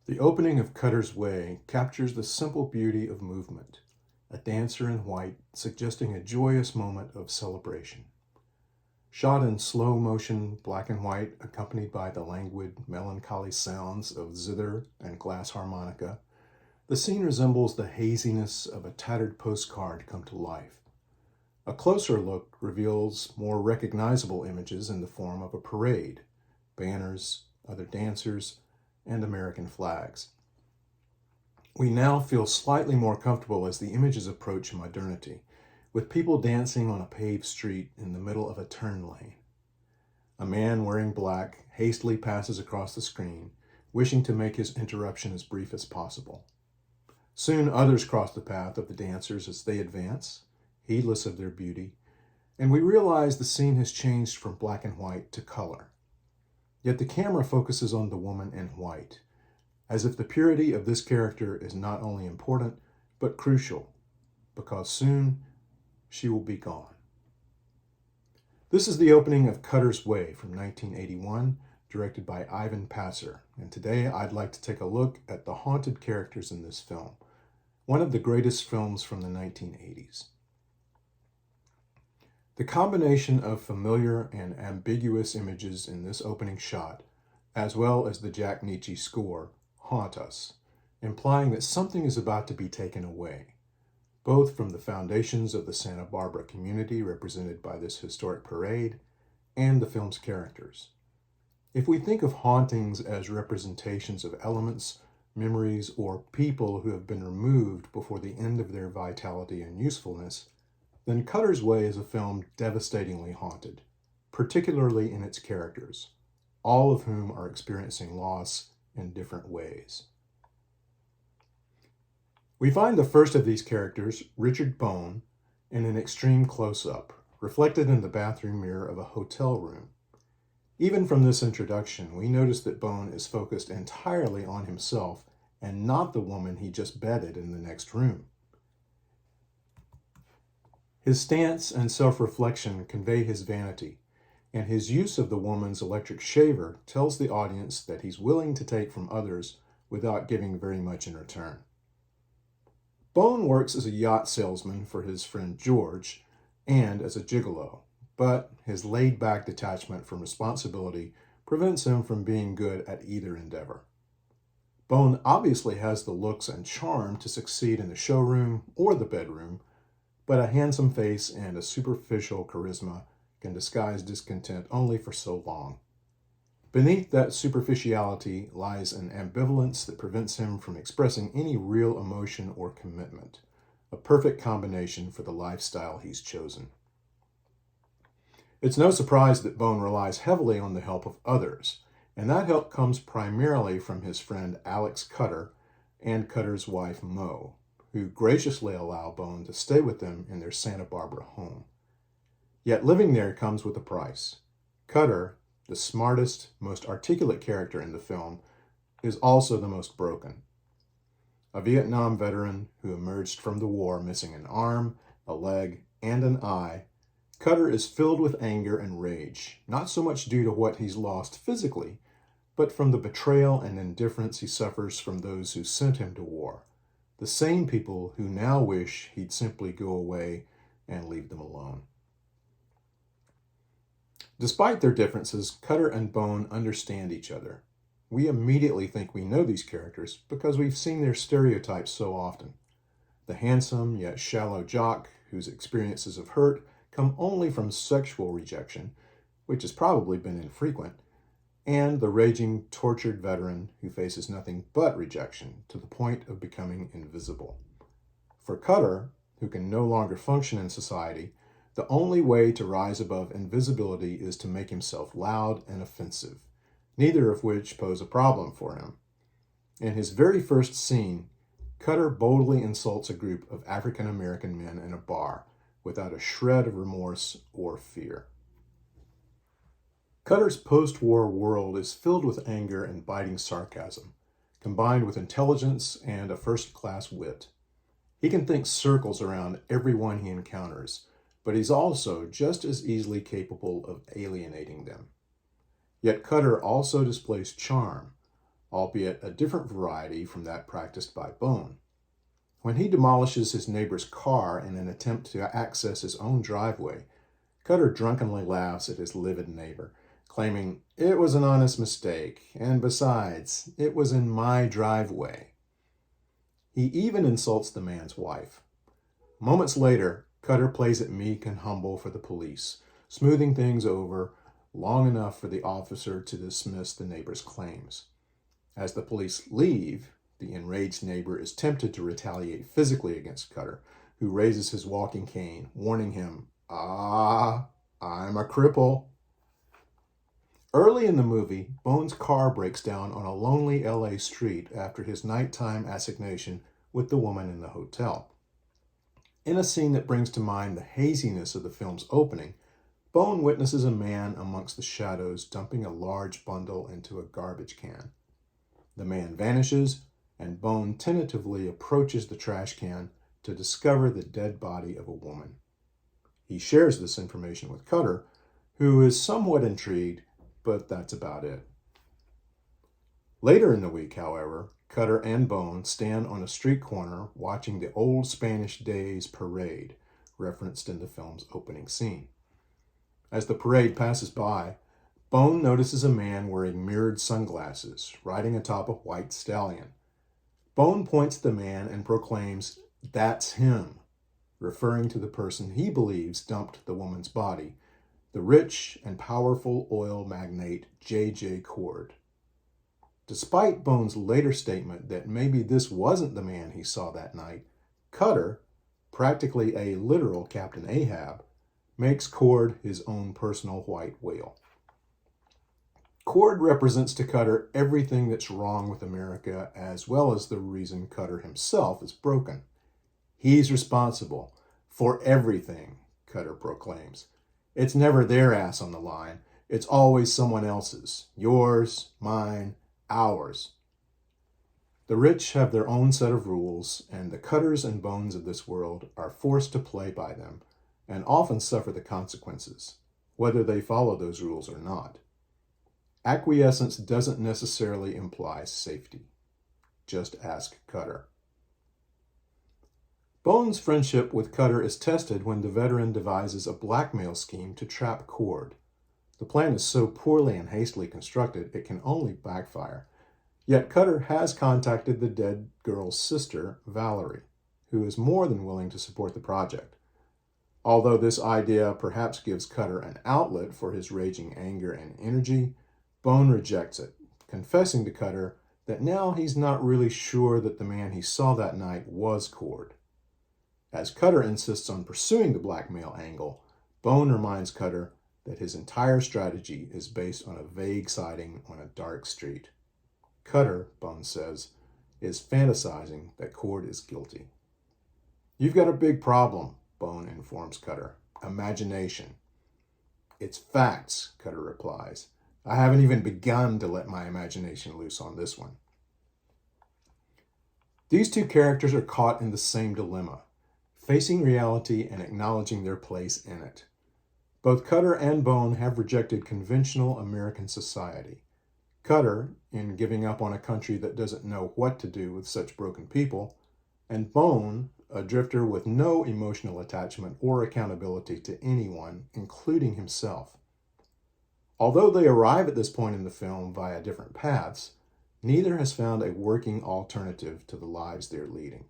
The opening of Cutter's Way captures the simple beauty of movement, a dancer in white suggesting a joyous moment of celebration. Shot in slow motion, black and white, accompanied by the languid, melancholy sounds of zither and glass harmonica, the scene resembles the haziness of a tattered postcard come to life. A closer look reveals more recognizable images in the form of a parade, banners, other dancers, and American flags. We now feel slightly more comfortable as the images approach modernity, with people dancing on a paved street in the middle of a turn lane. A man wearing black hastily passes across the screen, wishing to make his interruption as brief as possible. Soon others cross the path of the dancers as they advance, heedless of their beauty, and we realize the scene has changed from black and white to color. Yet the camera focuses on the woman in white, as if the purity of this character is not only important, but crucial, because soon she will be gone. This is the opening of Cutter's Way from 1981, directed by Ivan Passer, and today I'd like to take a look at the haunted characters in this film, one of the greatest films from the 1980s. The combination of familiar and ambiguous images in this opening shot, as well as the Jack Nitzsche score, haunt us, implying that something is about to be taken away, both from the foundations of the Santa Barbara community represented by this historic parade and the film's characters. If we think of hauntings as representations of elements, memories, or people who have been removed before the end of their vitality and usefulness, then Cutter's Way is a film devastatingly haunted, particularly in its characters, all of whom are experiencing loss in different ways. We find the first of these characters, Richard Bone, in an extreme close-up, reflected in the bathroom mirror of a hotel room. Even from this introduction, we notice that Bone is focused entirely on himself and not the woman he just bedded in the next room. His stance and self-reflection convey his vanity, and his use of the woman's electric shaver tells the audience that he's willing to take from others without giving very much in return. Bone works as a yacht salesman for his friend George and as a gigolo, but his laid-back detachment from responsibility prevents him from being good at either endeavor. Bone obviously has the looks and charm to succeed in the showroom or the bedroom, but a handsome face and a superficial charisma can disguise discontent only for so long. Beneath that superficiality lies an ambivalence that prevents him from expressing any real emotion or commitment, a perfect combination for the lifestyle he's chosen. It's no surprise that Bone relies heavily on the help of others, and that help comes primarily from his friend Alex Cutter and Cutter's wife Mo, who graciously allow Bone to stay with them in their Santa Barbara home. Yet living there comes with a price. Cutter, the smartest, most articulate character in the film, is also the most broken. A Vietnam veteran who emerged from the war missing an arm, a leg, and an eye, Cutter is filled with anger and rage, not so much due to what he's lost physically, but from the betrayal and indifference he suffers from those who sent him to war, the same people who now wish he'd simply go away and leave them alone. Despite their differences, Cutter and Bone understand each other. We immediately think we know these characters because we've seen their stereotypes so often. The handsome yet shallow jock whose experiences of hurt come only from sexual rejection, which has probably been infrequent, and the raging, tortured veteran who faces nothing but rejection to the point of becoming invisible. For Cutter, who can no longer function in society, the only way to rise above invisibility is to make himself loud and offensive, neither of which pose a problem for him. In his very first scene, Cutter boldly insults a group of African American men in a bar without a shred of remorse or fear. Cutter's post-war world is filled with anger and biting sarcasm, combined with intelligence and a first-class wit. He can think circles around everyone he encounters, but he's also just as easily capable of alienating them. Yet Cutter also displays charm, albeit a different variety from that practiced by Bone. When he demolishes his neighbor's car in an attempt to access his own driveway, Cutter drunkenly laughs at his livid neighbor, claiming it was an honest mistake, and besides, it was in my driveway. He even insults the man's wife. Moments later, Cutter plays it meek and humble for the police, smoothing things over long enough for the officer to dismiss the neighbor's claims. As the police leave, the enraged neighbor is tempted to retaliate physically against Cutter, who raises his walking cane, warning him, I'm a cripple. Early in the movie, Bone's car breaks down on a lonely LA street after his nighttime assignation with the woman in the hotel. In a scene that brings to mind the haziness of the film's opening, Bone witnesses a man amongst the shadows dumping a large bundle into a garbage can. The man vanishes, and Bone tentatively approaches the trash can to discover the dead body of a woman. He shares this information with Cutter, who is somewhat intrigued, but that's about it. Later in the week, however, Cutter and Bone stand on a street corner watching the Old Spanish Days parade, referenced in the film's opening scene. As the parade passes by, Bone notices a man wearing mirrored sunglasses, riding atop a white stallion. Bone points to the man and proclaims, "That's him," referring to the person he believes dumped the woman's body, the rich and powerful oil magnate J.J. Cord. Despite Bone's later statement that maybe this wasn't the man he saw that night, Cutter, practically a literal Captain Ahab, makes Cord his own personal white whale. Cord represents to Cutter everything that's wrong with America, as well as the reason Cutter himself is broken. He's responsible for everything, Cutter proclaims. It's never their ass on the line. It's always someone else's. Yours, mine, ours. The rich have their own set of rules, and the Cutters and Bones of this world are forced to play by them, and often suffer the consequences, whether they follow those rules or not. Acquiescence doesn't necessarily imply safety. Just ask Cutter. Bone's friendship with Cutter is tested when the veteran devises a blackmail scheme to trap Cord. The plan is so poorly and hastily constructed it can only backfire. Yet Cutter has contacted the dead girl's sister, Valerie, who is more than willing to support the project. Although this idea perhaps gives Cutter an outlet for his raging anger and energy, Bone rejects it, confessing to Cutter that now he's not really sure that the man he saw that night was Cord. As Cutter insists on pursuing the blackmail angle, Bone reminds Cutter that his entire strategy is based on a vague sighting on a dark street. Cutter, Bone says, is fantasizing that Cord is guilty. "You've got a big problem," Bone informs Cutter. "Imagination." "It's facts," Cutter replies. "I haven't even begun to let my imagination loose on this one." These two characters are caught in the same dilemma, facing reality and acknowledging their place in it. Both Cutter and Bone have rejected conventional American society. Cutter, in giving up on a country that doesn't know what to do with such broken people, and Bone, a drifter with no emotional attachment or accountability to anyone, including himself. Although they arrive at this point in the film via different paths, neither has found a working alternative to the lives they're leading.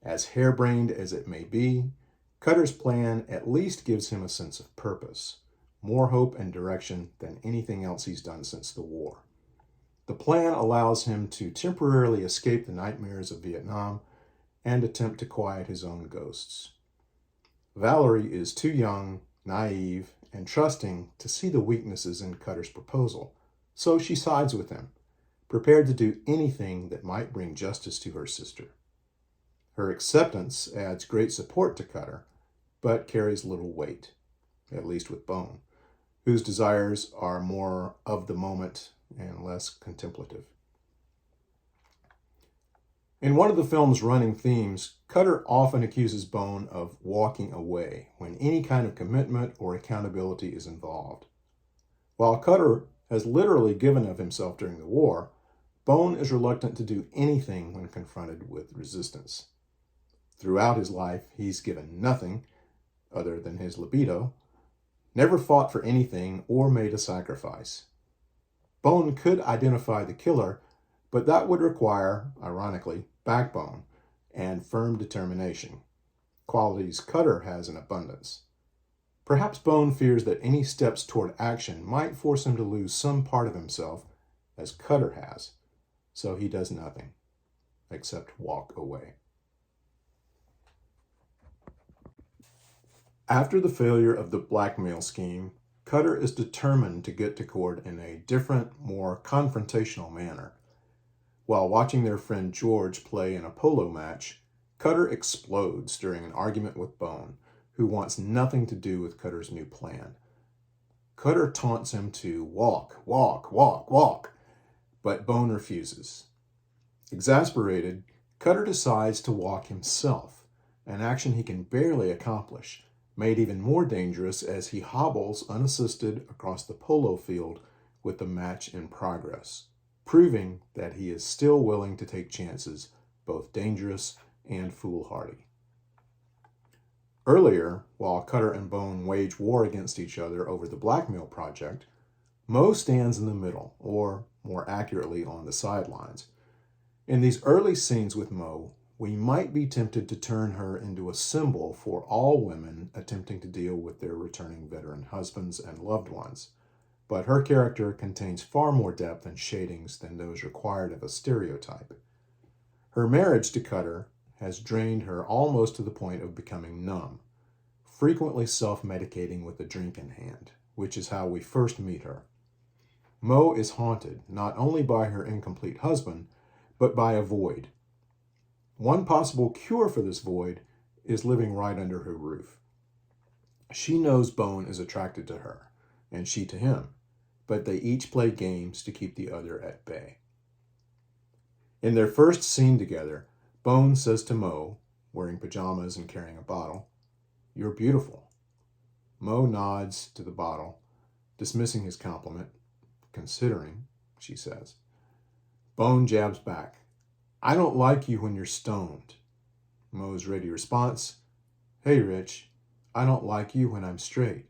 As harebrained as it may be, Cutter's plan at least gives him a sense of purpose, more hope and direction than anything else he's done since the war. The plan allows him to temporarily escape the nightmares of Vietnam and attempt to quiet his own ghosts. Valerie is too young, naive, and trusting to see the weaknesses in Cutter's proposal, so she sides with him, prepared to do anything that might bring justice to her sister. Her acceptance adds great support to Cutter, but carries little weight, at least with Bone, whose desires are more of the moment and less contemplative. In one of the film's running themes, Cutter often accuses Bone of walking away when any kind of commitment or accountability is involved. While Cutter has literally given of himself during the war, Bone is reluctant to do anything when confronted with resistance. Throughout his life, he's given nothing other than his libido, never fought for anything or made a sacrifice. Bone could identify the killer, but that would require, ironically, backbone and firm determination, qualities Cutter has in abundance. Perhaps Bone fears that any steps toward action might force him to lose some part of himself, as Cutter has, so he does nothing except walk away. After the failure of the blackmail scheme, Cutter is determined to get to court in a different, more confrontational manner. While watching their friend George play in a polo match, Cutter explodes during an argument with Bone, who wants nothing to do with Cutter's new plan. Cutter taunts him to walk, walk, walk, walk, but Bone refuses. Exasperated, Cutter decides to walk himself, an action he can barely accomplish, made even more dangerous as he hobbles unassisted across the polo field with the match in progress, proving that he is still willing to take chances, both dangerous and foolhardy. Earlier, while Cutter and Bone wage war against each other over the blackmail project, Mo stands in the middle, or more accurately on the sidelines. In these early scenes with Mo, we might be tempted to turn her into a symbol for all women attempting to deal with their returning veteran husbands and loved ones, but her character contains far more depth and shadings than those required of a stereotype. Her marriage to Cutter has drained her almost to the point of becoming numb, frequently self-medicating with a drink in hand, which is how we first meet her. Mo is haunted not only by her incomplete husband, but by a void. One possible cure for this void is living right under her roof. She knows Bone is attracted to her, and she to him, but they each play games to keep the other at bay. In their first scene together, Bone says to Mo, wearing pajamas and carrying a bottle, "You're beautiful." Mo nods to the bottle, dismissing his compliment, considering, she says. Bone jabs back, "I don't like you when you're stoned." Mo's ready response, "Hey, Rich, I don't like you when I'm straight."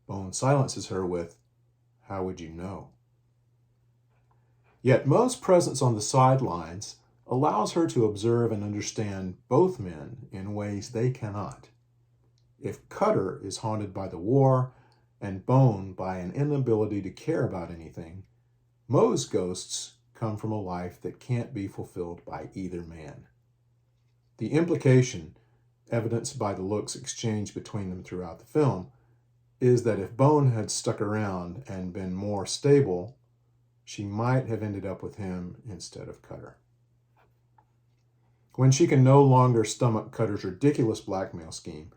Bone silences her with, "How would you know?" Yet Mo's presence on the sidelines allows her to observe and understand both men in ways they cannot. If Cutter is haunted by the war and Bone by an inability to care about anything, Mo's ghosts come from a life that can't be fulfilled by either man. The implication, evidenced by the looks exchanged between them throughout the film, is that if Bone had stuck around and been more stable, she might have ended up with him instead of Cutter. When she can no longer stomach Cutter's ridiculous blackmail scheme,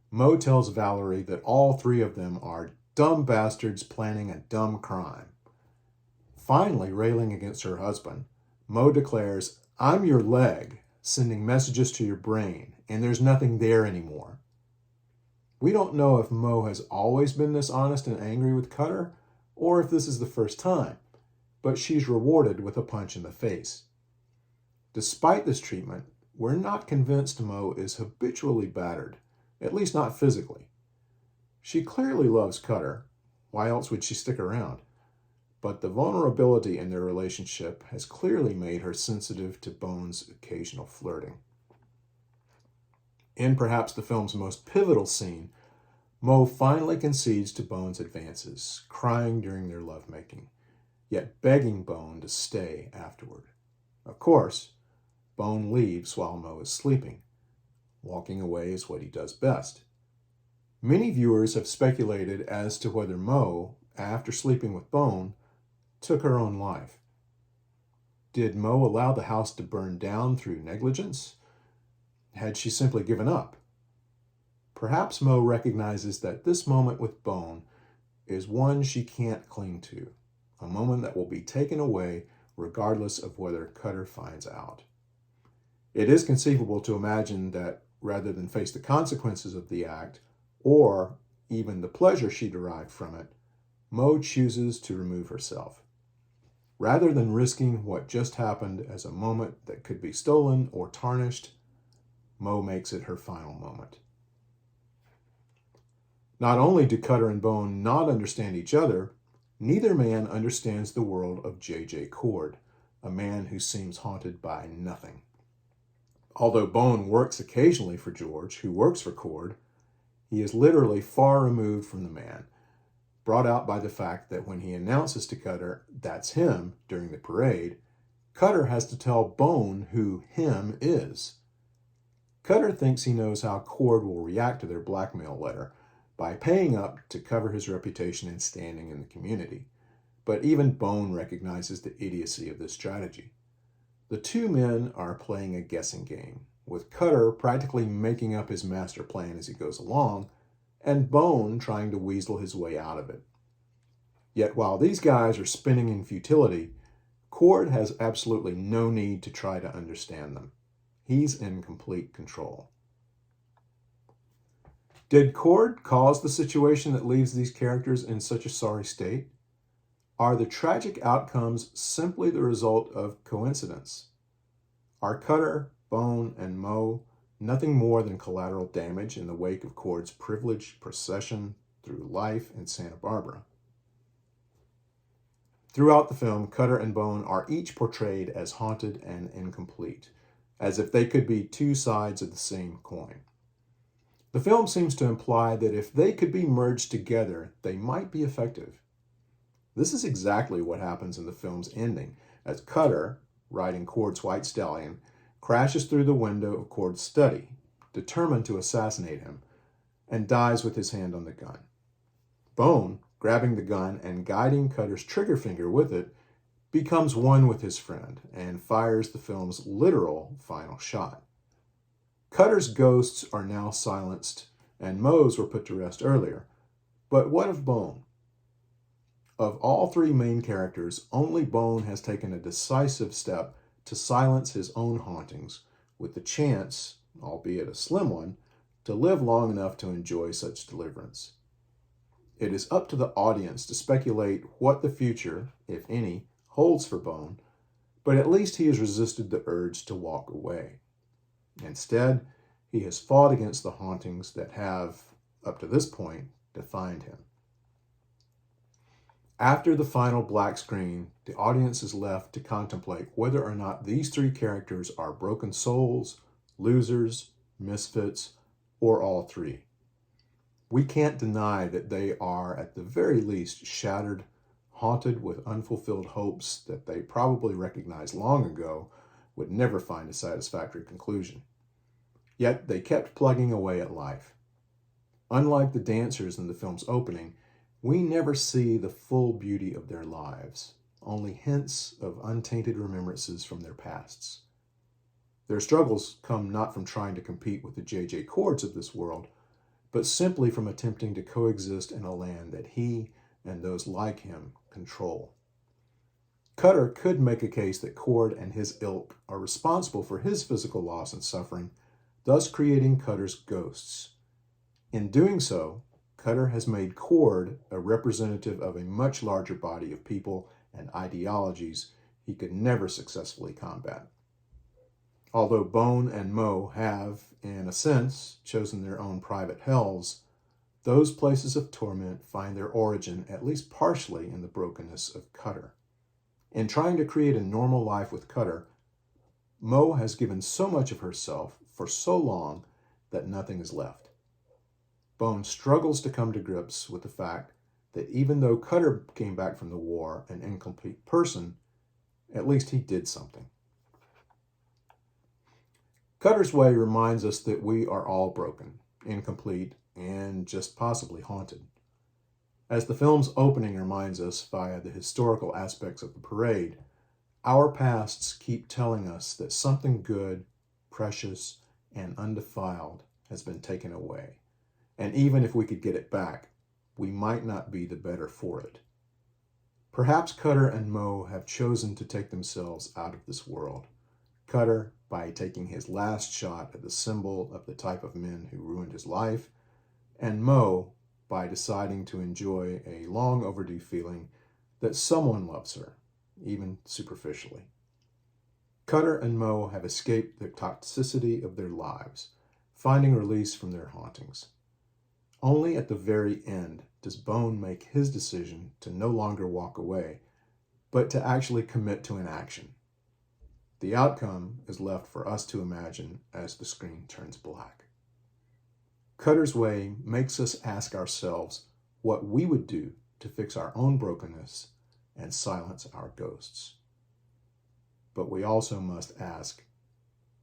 Mo tells Valerie that all three of them are dumb bastards planning a dumb crime. Finally railing against her husband, Mo declares, "I'm your leg, sending messages to your brain, and there's nothing there anymore." We don't know if Mo has always been this honest and angry with Cutter, or if this is the first time, but she's rewarded with a punch in the face. Despite this treatment, we're not convinced Mo is habitually battered, at least not physically. She clearly loves Cutter. Why else would she stick around? But the vulnerability in their relationship has clearly made her sensitive to Bone's occasional flirting. In perhaps the film's most pivotal scene, Mo finally concedes to Bone's advances, crying during their lovemaking, yet begging Bone to stay afterward. Of course, Bone leaves while Mo is sleeping. Walking away is what he does best. Many viewers have speculated as to whether Mo, after sleeping with Bone, took her own life. Did Mo allow the house to burn down through negligence? Had she simply given up? Perhaps Mo recognizes that this moment with Bone is one she can't cling to, a moment that will be taken away regardless of whether Cutter finds out. It is conceivable to imagine that rather than face the consequences of the act, or even the pleasure she derived from it, Mo chooses to remove herself. Rather than risking what just happened as a moment that could be stolen or tarnished, Mo makes it her final moment. Not only do Cutter and Bone not understand each other, neither man understands the world of J.J. Cord, a man who seems haunted by nothing. Although Bone works occasionally for George, who works for Cord, he is literally far removed from the man, brought out by the fact that when he announces to Cutter that's him during the parade, Cutter has to tell Bone who him is. Cutter thinks he knows how Cord will react to their blackmail letter by paying up to cover his reputation and standing in the community. But even Bone recognizes the idiocy of this strategy. The two men are playing a guessing game, with Cutter practically making up his master plan as he goes along, and Bone trying to weasel his way out of it. Yet while these guys are spinning in futility, Cord has absolutely no need to try to understand them. He's in complete control. Did Cord cause the situation that leaves these characters in such a sorry state? Are the tragic outcomes simply the result of coincidence? Are Cutter, Bone, and Mo nothing more than collateral damage in the wake of Cord's privileged procession through life in Santa Barbara? Throughout the film, Cutter and Bone are each portrayed as haunted and incomplete, as if they could be two sides of the same coin. The film seems to imply that if they could be merged together, they might be effective. This is exactly what happens in the film's ending, as Cutter, riding Cord's white stallion, crashes through the window of Cord's study, determined to assassinate him, and dies with his hand on the gun. Bone, grabbing the gun and guiding Cutter's trigger finger with it, becomes one with his friend and fires the film's literal final shot. Cutter's ghosts are now silenced, and Mo's were put to rest earlier. But what of Bone? Of all three main characters, only Bone has taken a decisive step to silence his own hauntings, with the chance, albeit a slim one, to live long enough to enjoy such deliverance. It is up to the audience to speculate what the future, if any, holds for Bone, but at least he has resisted the urge to walk away. Instead, he has fought against the hauntings that have, up to this point, defined him. After the final black screen, the audience is left to contemplate whether or not these three characters are broken souls, losers, misfits, or all three. We can't deny that they are, at the very least, shattered, haunted with unfulfilled hopes that they probably recognized long ago would never find a satisfactory conclusion. Yet they kept plugging away at life. Unlike the dancers in the film's opening, we never see the full beauty of their lives, only hints of untainted remembrances from their pasts. Their struggles come not from trying to compete with the J.J. Cords of this world, but simply from attempting to coexist in a land that he and those like him control. Cutter could make a case that Cord and his ilk are responsible for his physical loss and suffering, thus creating Cutter's ghosts. In doing so, Cutter has made Cord a representative of a much larger body of people and ideologies he could never successfully combat. Although Bone and Mo have, in a sense, chosen their own private hells, those places of torment find their origin at least partially in the brokenness of Cutter. In trying to create a normal life with Cutter, Mo has given so much of herself for so long that nothing is left. Bone struggles to come to grips with the fact that even though Cutter came back from the war an incomplete person, at least he did something. Cutter's way reminds us that we are all broken, incomplete, and just possibly haunted. As the film's opening reminds us via the historical aspects of the parade, our pasts keep telling us that something good, precious, and undefiled has been taken away. And even if we could get it back, we might not be the better for it. Perhaps Cutter and Mo have chosen to take themselves out of this world. Cutter by taking his last shot at the symbol of the type of men who ruined his life, and Mo by deciding to enjoy a long overdue feeling that someone loves her, even superficially. Cutter and Mo have escaped the toxicity of their lives, finding release from their hauntings. Only at the very end does Bone make his decision to no longer walk away, but to actually commit to an action. The outcome is left for us to imagine as the screen turns black. Cutter's Way makes us ask ourselves what we would do to fix our own brokenness and silence our ghosts. But we also must ask,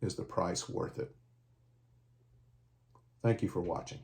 is the price worth it? Thank you for watching.